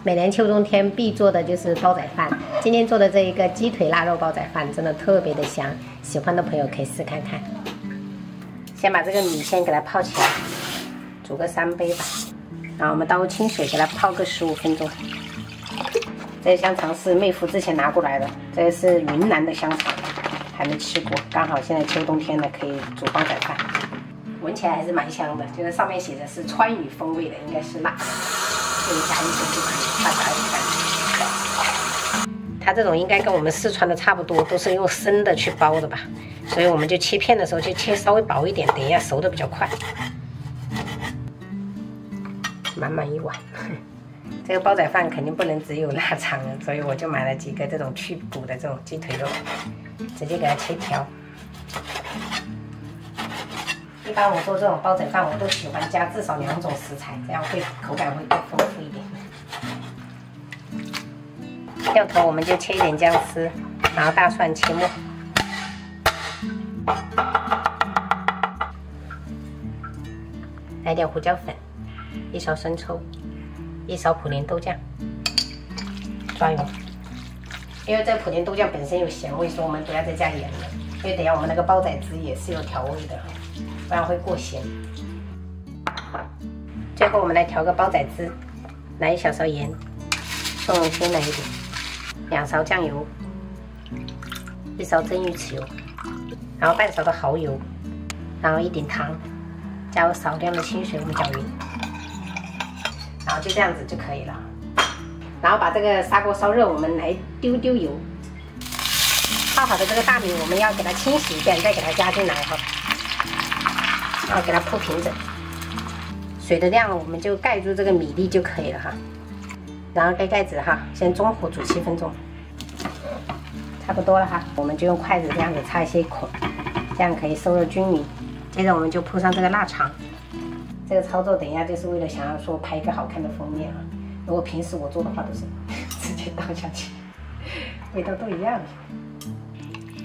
每年秋冬天必做的就是煲仔饭。今天做的这一个鸡腿腊肉煲仔饭真的特别的香，喜欢的朋友可以试看看。先把这个米先给它泡起来，煮个3杯吧。然后我们倒入清水给它泡个15分钟。这个香肠是妹夫之前拿过来的，这个是云南的香肠，还没吃过，刚好现在秋冬天的可以煮煲仔饭，闻起来还是蛮香的。就是上面写的是川渝风味的，应该是辣，可以加一些就可以，怕加一点。它这种应该跟我们四川的差不多，都是用生的去煲的吧，所以我们就切片的时候就切稍微薄一点，等一下熟的比较快。满满一碗。这个煲仔饭肯定不能只有腊肠了，所以我就买了几个这种去骨的这种鸡腿肉，直接给它切条。一般我做这种煲仔饭，我都喜欢加至少2种食材，这样会口感会更丰富一点。料头我们就切一点姜丝，然后大蒜切末，来点胡椒粉，1勺生抽。1勺普洱豆酱，抓油。因为这个普洱豆酱本身有咸味，所以我们不要再加盐了。因为等下我们那个煲仔汁也是有调味的，不然会过咸。最后我们来调个煲仔汁，来1小勺盐，松茸鲜奶一点，2勺酱油，1勺蒸鱼豉油，然后半勺的蚝油，然后1点糖，加入少量的清水，我们搅匀。然后就这样子就可以了。然后把这个砂锅烧热，我们来丢油。泡好的这个大米，我们要给它清洗一遍，再给它加进来哈。然后给它铺平整。水的量我们就盖住这个米粒就可以了哈。然后盖盖子哈，先中火煮7分钟，差不多了哈。我们就用筷子这样子插一些孔，这样可以受热均匀。接着我们就铺上这个腊肠。这个操作等一下就是为了想要说拍一个好看的封面啊。如果平时我做的话都是直接倒下去，味道都一样。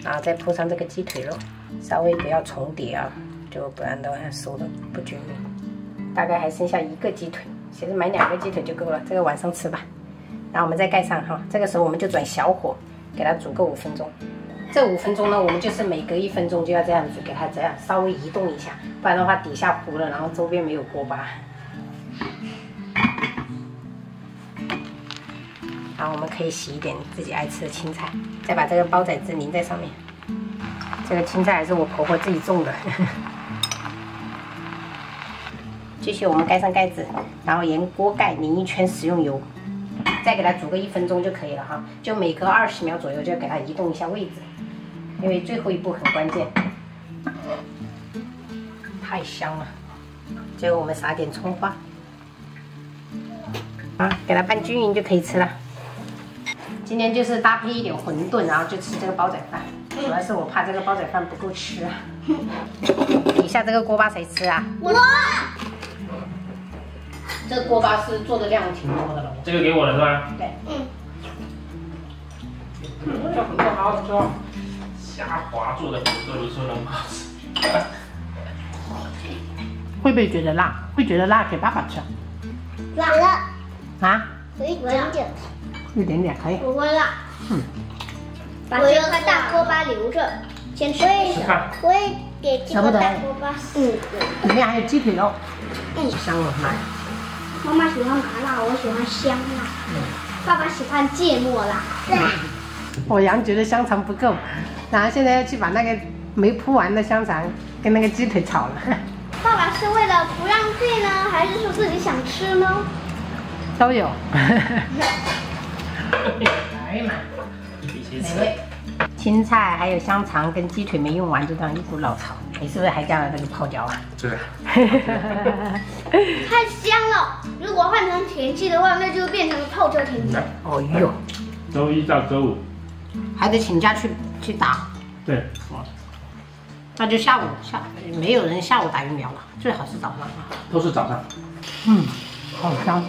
然后再铺上这个鸡腿肉，稍微不要重叠啊，就不然的话熟的不均匀。大概还剩下1个鸡腿，其实买2个鸡腿就够了，这个晚上吃吧。然后我们再盖上哈，这个时候我们就转小火，给它煮个5分钟。这5分钟呢，我们就是每隔1分钟就要这样子给它这样稍微移动一下，不然的话底下糊了，然后周边没有锅巴。然后我们可以洗一点自己爱吃的青菜，再把这个煲仔汁淋在上面。这个青菜还是我婆婆自己种的。继续我们盖上盖子，然后沿锅盖淋1圈食用油，再给它煮个1分钟就可以了哈。就每隔20秒左右就要给它移动一下位置。因为最后一步很关键，太香了。最后我们撒点葱花，给它拌均匀就可以吃了。今天就是搭配一点馄饨，然后就吃这个煲仔饭。主要是我怕这个煲仔饭不够吃啊。底下这个锅巴谁吃啊？我。这个锅巴是做的量挺多的了。这个给我了是吧？对。这馄饨好好吃哦。虾滑做的馄饨，你说能不好吃？会不会觉得辣？会觉得辣给爸爸吃。辣了啊？有一点点。一点点可以。不会辣。我用个大锅巴留着，先吃一下。我也给这个大锅巴。里面还有鸡腿肉。香了妈。妈妈喜欢麻辣，我喜欢香辣。爸爸喜欢芥末辣。我杨觉得香肠不够，然后现在要去把那个没铺完的香肠跟那个鸡腿炒了。爸爸是为了不让退呢，还是说自己想吃呢？都有。哎呀妈，美味。青菜还有香肠跟鸡腿没用完，就这样一股老炒。你是不是还加了这个泡椒啊？对。太香了！如果换成甜气的话，那就变成了泡椒甜气。哦哟。周1到周5。还得请假去打。对。那就下午没有人下午打疫苗了，最好是早上啊。都是早上。好香。